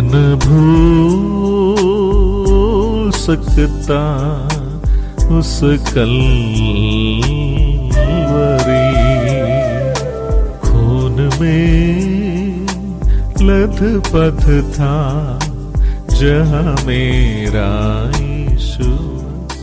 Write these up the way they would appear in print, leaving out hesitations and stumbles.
न भूल सकता उस कलवरी, खून में लथपथ था जहां मेरा यीशु।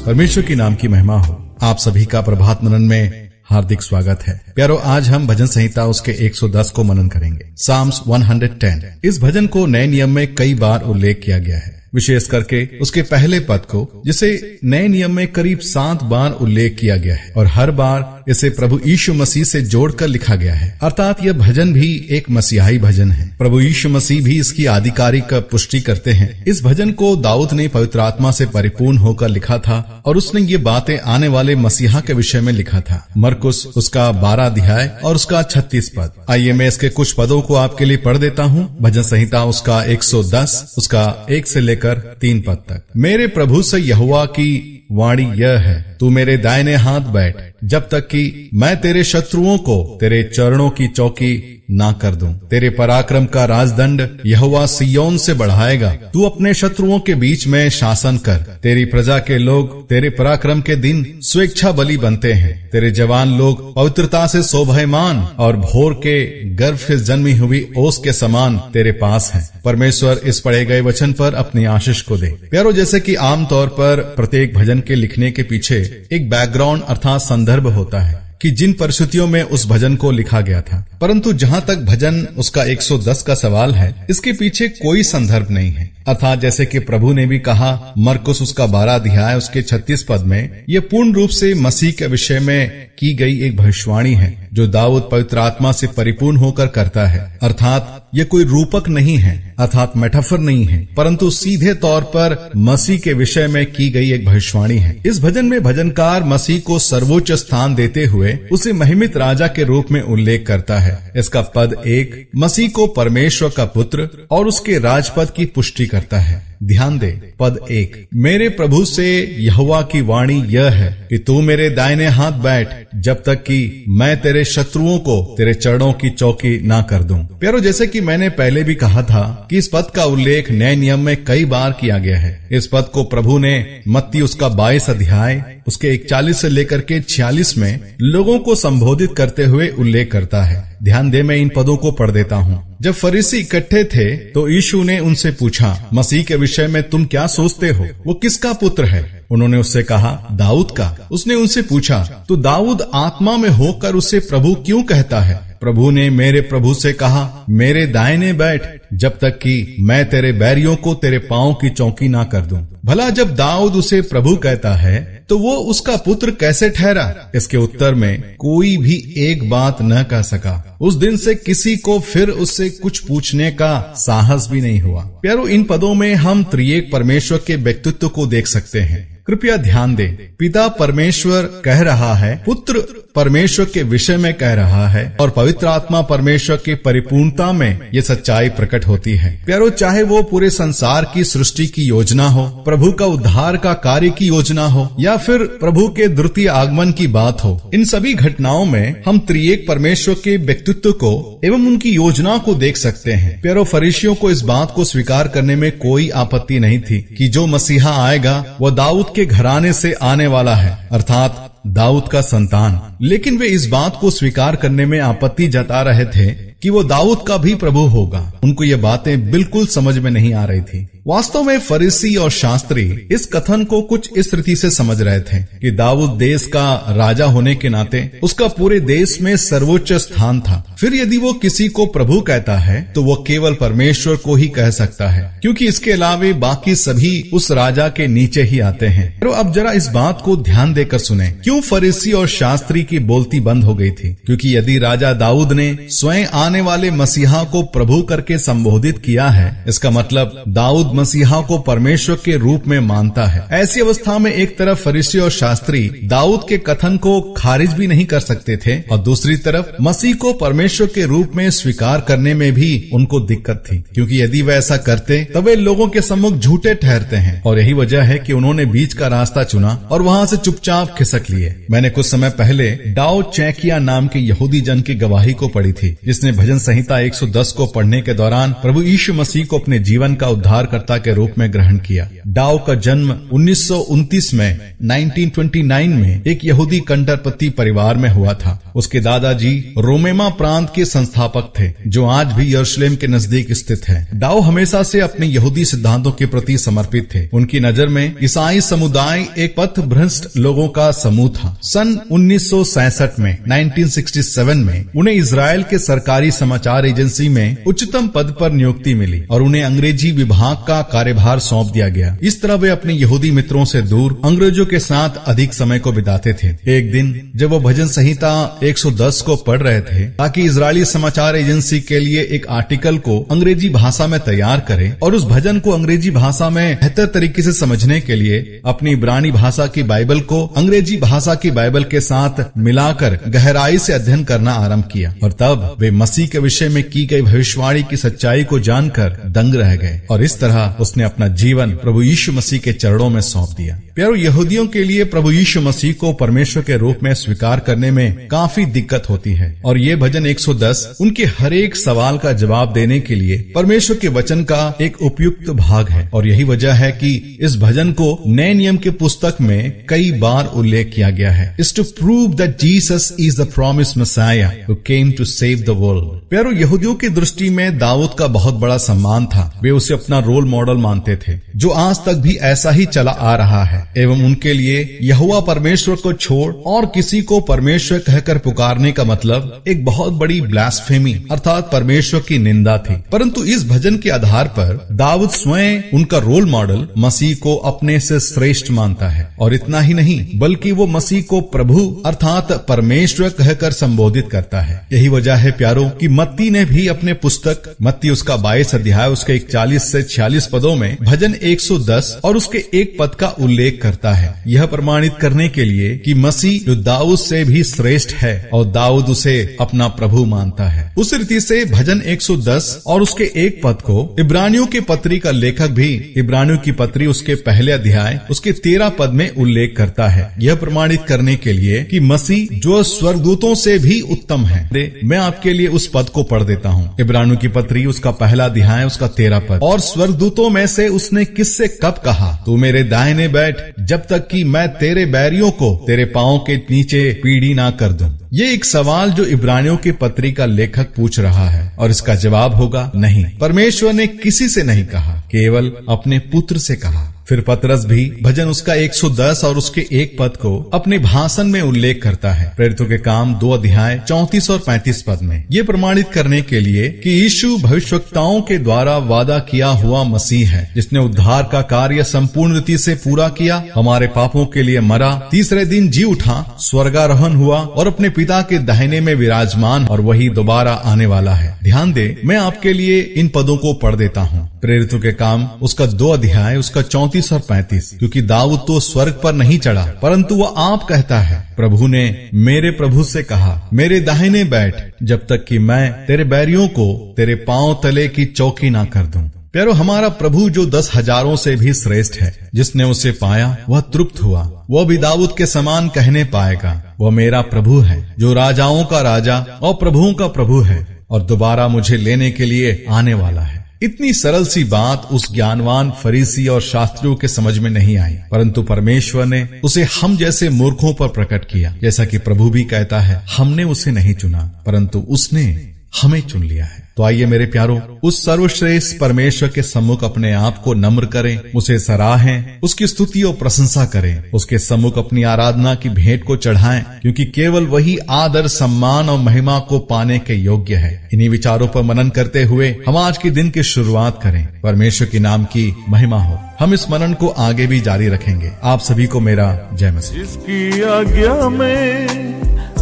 परमेश्वर की नाम की महिमा हो। आप सभी का प्रभात मनन में हार्दिक स्वागत है। प्यारो, आज हम भजन संहिता उसके 110 को मनन करेंगे। साम्स 110। इस भजन को नए नियम में कई बार उल्लेख किया गया है, विशेष करके उसके पहले पद को, जिसे नए नियम में करीब 7 बार उल्लेख किया गया है और हर बार इसे प्रभु यीशु मसीह से जोड़कर लिखा गया है। अर्थात यह भजन भी एक मसीहाई भजन है। प्रभु यीशु मसीह भी इसकी आधिकारिक पुष्टि करते हैं। इस भजन को दाऊद ने पवित्र आत्मा से परिपूर्ण होकर लिखा था और उसने ये बातें आने वाले मसीहा के विषय में लिखा था। मरकुस उसका 12 अध्याय और उसका 36 पद। आइए मैं इसके कुछ पदों को आपके लिए पढ़ देता हूँ। भजन संहिता उसका 110 उसका 1 से लेकर 3 पद तक। मेरे प्रभु से यहोवा की वाणी यह है, तू मेरे दाहिने हाथ बैठ, जब तक कि मैं तेरे शत्रुओं को तेरे चरणों की चौकी ना कर दूं। तेरे पराक्रम का राजदंड यहोवा सिय्योन से बढ़ाएगा। तू अपने शत्रुओं के बीच में शासन कर। तेरी प्रजा के लोग तेरे पराक्रम के दिन स्वेच्छा बलि बनते हैं। तेरे जवान लोग पवित्रता से शोभायमान और भोर के गर्भ से जन्मी हुई ओस के समान तेरे पास हैं। परमेश्वर इस पढ़े गए वचन पर अपनी आशीष को दे। प्यारो, जैसे कि आमतौर पर प्रत्येक भजन के लिखने के पीछे एक बैकग्राउंड अर्थात संदर्भ होता है कि जिन परिस्थितियों में उस भजन को लिखा गया था, परंतु जहां तक भजन उसका 110 का सवाल है, इसके पीछे कोई संदर्भ नहीं है। अर्थात जैसे कि प्रभु ने भी कहा, मरकुस उसका 12 अध्याय उसके 36 पद में, यह पूर्ण रूप से मसीह के विषय में की गई एक भविष्यवाणी है जो दाऊद पवित्र आत्मा से परिपूर्ण होकर करता है। अर्थात ये कोई रूपक नहीं है, अर्थात मेटाफर नहीं है, परंतु सीधे तौर पर मसीह के विषय में की गई एक भविष्यवाणी है। इस भजन में भजनकार मसीह को सर्वोच्च स्थान देते हुए उसे महिमित राजा के रूप में उल्लेख करता है। इसका पद 1 मसीह को परमेश्वर का पुत्र और उसके राजपद की पुष्टि करता है। ध्यान दे, पद 1, मेरे प्रभु से यहोवा की वाणी यह है कि तू मेरे दाहिने हाथ बैठ, जब तक कि मैं तेरे शत्रुओं को तेरे चरणों की चौकी ना कर दूं। प्यारो, जैसे कि मैंने पहले भी कहा था कि इस पद का उल्लेख नए नियम में कई बार किया गया है। इस पद को प्रभु ने मत्ती उसका 22 अध्याय उसके 41 से लेकर के 46 में लोगों को संबोधित करते हुए उल्लेख करता है। ध्यान दे, मैं इन पदों को पढ़ देता हूँ। जब फरीसी इकट्ठे थे तो यीशु ने उनसे पूछा, मसीह के विषय में तुम क्या सोचते हो? वो किसका पुत्र है? उन्होंने उससे कहा, दाऊद का। उसने उनसे पूछा, तो दाऊद आत्मा में होकर उसे प्रभु क्यों कहता है? प्रभु ने मेरे प्रभु से कहा, मेरे दाहिने बैठ, जब तक कि मैं तेरे बैरियों को तेरे पांव की चौकी ना कर दूं। भला जब दाऊद उसे प्रभु कहता है तो वो उसका पुत्र कैसे ठहरा? इसके उत्तर में कोई भी एक बात न कह सका। उस दिन से किसी को फिर उससे कुछ पूछने का साहस भी नहीं हुआ। प्यारो, इन पदों में हम त्रिएक परमेश्वर के व्यक्तित्व को देख सकते हैं। कृपया ध्यान दें, पिता परमेश्वर कह रहा है, पुत्र परमेश्वर के विषय में कह रहा है और पवित्र आत्मा परमेश्वर की परिपूर्णता में ये सच्चाई प्रकट होती है। प्यारो, चाहे वो पूरे संसार की सृष्टि की योजना हो, प्रभु का उद्धार का कार्य की योजना हो या फिर प्रभु के द्वितीय आगमन की बात हो, इन सभी घटनाओं में हम त्रिएक परमेश्वर के व्यक्तित्व को एवं उनकी योजना को देख सकते हैं। प्यारो, फरीसियों को इस बात को स्वीकार करने में कोई आपत्ति नहीं थी कि जो मसीहा आएगा वह दाऊद के घराने से आने वाला है, अर्थात दाऊद का संतान। लेकिन वे इस बात को स्वीकार करने में आपत्ति जता रहे थे कि वो दाऊद का भी प्रभु होगा। उनको ये बातें बिल्कुल समझ में नहीं आ रही थी। वास्तव में फरीसी और शास्त्री इस कथन को कुछ इस रीति से समझ रहे थे कि दाऊद देश का राजा होने के नाते उसका पूरे देश में सर्वोच्च स्थान था। फिर यदि वो किसी को प्रभु कहता है तो वो केवल परमेश्वर को ही कह सकता है, क्योंकि इसके अलावे बाकी सभी उस राजा के नीचे ही आते हैं। तो अब जरा इस बात को ध्यान देकर सुने, क्यों फरीसी और शास्त्री की बोलती बंद हो गई थी? क्योंकि यदि राजा दाऊद ने स्वयं आने वाले मसीहा को प्रभु करके संबोधित किया है, इसका मतलब दाऊद मसीहा को परमेश्वर के रूप में मानता है। ऐसी अवस्था में एक तरफ फरीसी और शास्त्री दाऊद के कथन को खारिज भी नहीं कर सकते थे और दूसरी तरफ मसीह को परमेश्वर के रूप में स्वीकार करने में भी उनको दिक्कत थी, क्योंकि यदि वे ऐसा करते तो वे लोगों के सम्मुख झूठे ठहरते हैं। और यही वजह है कि उन्होंने बीच का रास्ता चुना और वहां से चुपचाप खिसक लिए। मैंने कुछ समय पहले डाओ चैकिया नाम के यहूदी जन की गवाही को पढ़ी थी, जिसने भजन संहिता 110 को पढ़ने के दौरान प्रभु यीशु मसीह को अपने जीवन का उद्धारकर्ता के रूप में ग्रहण किया। डाओ का जन्म 1929 में 1929 में एक यहूदी कंटरपति परिवार में हुआ था। उसके दादाजी रोमेमा प्रांत के संस्थापक थे, जो आज भी यरूशलेम के नजदीक स्थित है। डाओ हमेशा से अपने यहूदी सिद्धांतों के प्रति समर्पित थे। उनकी नजर में ईसाई समुदाय एक पथ भ्रष्ट लोगों का समूह था। सन 1967 में 1967 में उन्हें इजराइल के सरकारी समाचार एजेंसी में उच्चतम पद पर नियुक्ति मिली और उन्हें अंग्रेजी विभाग का कार्यभार सौंप दिया गया। इस तरह वे अपने यहूदी मित्रों से दूर अंग्रेजों के साथ अधिक समय को बिताते थे। एक दिन जब वो भजन संहिता 110 को पढ़ रहे थे ताकि इजरायली समाचार एजेंसी के लिए एक आर्टिकल को अंग्रेजी भाषा में तैयार करें और उस भजन को अंग्रेजी भाषा में बेहतर तरीके से समझने के लिए अपनी इब्रानी भाषा की बाइबल को अंग्रेजी भाषा की बाइबल के साथ मिलाकर गहराई से अध्ययन करना आरंभ किया और तब वे मसीह के विषय में की गई भविष्यवाणी की सच्चाई को जानकर दंग रह गए और इस तरह उसने अपना जीवन प्रभु यीशु मसीह के चरणों में सौंप दिया। प्यारो, यहूदियों के लिए प्रभु यीशु मसीह को परमेश्वर के रूप में स्वीकार करने में काफी दिक्कत होती है और ये भजन 110 उनके हर एक सवाल का जवाब देने के लिए परमेश्वर के वचन का एक उपयुक्त भाग है। और यही वजह है कि इस भजन को नए नियम के पुस्तक में कई बार उल्लेख किया गया है। Is to prove that Jesus is the promised Messiah who came to save the world. प्यारो, यहूदियों की दृष्टि में दाऊद का बहुत बड़ा सम्मान था। वे उसे अपना रोल मॉडल मानते थे, जो आज तक भी ऐसा ही चला आ रहा है। एवं उनके लिए यहोवा परमेश्वर को छोड़ और किसी को परमेश्वर कहकर पुकारने का मतलब एक बहुत बड़ी ब्लास्फेमी अर्थात परमेश्वर की निंदा थी। परंतु इस भजन के आधार पर दाऊद स्वयं उनका रोल मॉडल मसीह को अपने से श्रेष्ठ मानता है और इतना ही नहीं बल्कि वो मसीह को प्रभु अर्थात परमेश्वर कहकर संबोधित करता है। यही वजह है प्यारो कि मत्ती ने भी अपने पुस्तक मत्ती उसका 22 अध्याय उसके 41 से 46 पदों में भजन 110 और उसके एक पद का उल्लेख करता है, यह प्रमाणित करने के लिए कि मसीह जो दाऊद से भी श्रेष्ठ है और दाऊद उसे अपना प्रभु मानता है। उस रीति से भजन 110 और उसके एक पद को इब्रानियों के पत्री का लेखक भी इब्रानियों की पत्री उसके पहले अध्याय उसके 13 पद में उल्लेख करता है, यह प्रमाणित करने के लिए कि मसीह जो स्वर्गदूतों से भी उत्तम है। मैं आपके लिए उस पद को पढ़ देता हूँ। इब्रानियों की पत्री उसका पहला अध्याय उसका 13 पद। और स्वर्गदूतों में से उसने किससे कब कहा, तू मेरे दाहिने बैठ जब तक कि मैं तेरे बैरियों को तेरे पांव के नीचे पीढ़ी ना कर दूं। ये एक सवाल जो इब्रानियों की पत्री का लेखक पूछ रहा है और इसका जवाब होगा नहीं, परमेश्वर ने किसी से नहीं कहा, केवल अपने पुत्र से कहा। फिर पतरस भी भजन उसका 110 और उसके एक पद को अपने भाषण में उल्लेख करता है, प्रेरितों के काम 2 अध्याय 34 और 35 पद में, ये प्रमाणित करने के लिए कि यीशु भविष्यवक्ताओं के द्वारा वादा किया हुआ मसीह है, जिसने उद्धार का कार्य संपूर्ण रीति से पूरा किया, हमारे पापों के लिए मरा, तीसरे दिन जी उठा, स्वर्गारोहण हुआ और अपने पिता के दाहिने में विराजमान और वही दोबारा आने वाला है। ध्यान दे, मैं आपके लिए इन पदों को पढ़ देता हूँ। प्रेरितों के काम उसका 2 अध्याय उसका 34 और 35, क्योंकि दाऊद तो स्वर्ग पर नहीं चढ़ा परंतु वह आप कहता है, प्रभु ने मेरे प्रभु से कहा, मेरे दाहिने बैठ जब तक कि मैं तेरे बैरियों को तेरे पांव तले की चौकी ना कर दूं। प्यारो, हमारा प्रभु जो 10 हजारों से भी श्रेष्ठ है, जिसने उसे पाया वह तृप्त हुआ, वह भी दाऊद के समान कहने पाएगा, वह मेरा प्रभु है जो राजाओं का राजा और प्रभुओं का प्रभु है और दोबारा मुझे लेने के लिए आने वाला है। इतनी सरल सी बात उस ज्ञानवान फरीसी और शास्त्रियों के समझ में नहीं आई, परंतु परमेश्वर ने उसे हम जैसे मूर्खों पर प्रकट किया। जैसा कि प्रभु भी कहता है, हमने उसे नहीं चुना परंतु उसने हमें चुन लिया है। तो आइए मेरे प्यारों, उस सर्वश्रेष्ठ परमेश्वर के सम्मुख अपने आप को नम्र करें, उसे सराहें, उसकी स्तुति और प्रशंसा करें, उसके सम्मुख अपनी आराधना की भेंट को चढ़ाएं, क्योंकि केवल वही आदर, सम्मान और महिमा को पाने के योग्य है। इन्हीं विचारों पर मनन करते हुए हम आज के दिन की शुरुआत करें। परमेश्वर के नाम की महिमा हो। हम इस मनन को आगे भी जारी रखेंगे। आप सभी को मेरा जय मसीह। जिसकी आज्ञा में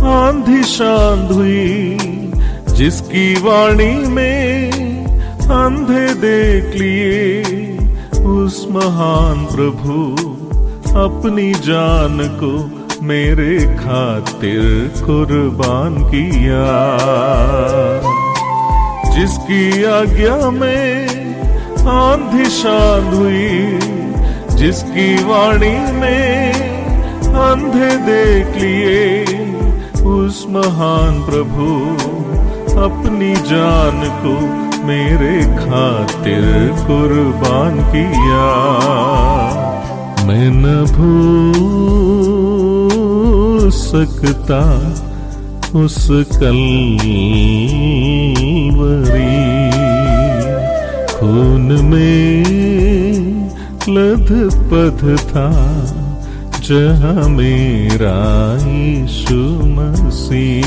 आंधी शांत हुई, जिसकी वाणी में अंधे देख लिए, उस महान प्रभु अपनी जान को मेरे खातिर कुर्बान किया। जिसकी आज्ञा में आंधी शांत हुई, जिसकी वाणी में अंधे देख लिए, उस महान प्रभु अपनी जान को मेरे खातिर कुर्बान किया। मैं न भूल सकता उस कलवरी, खून में लथपथ था जहाँ मेरा यीशु मसीह।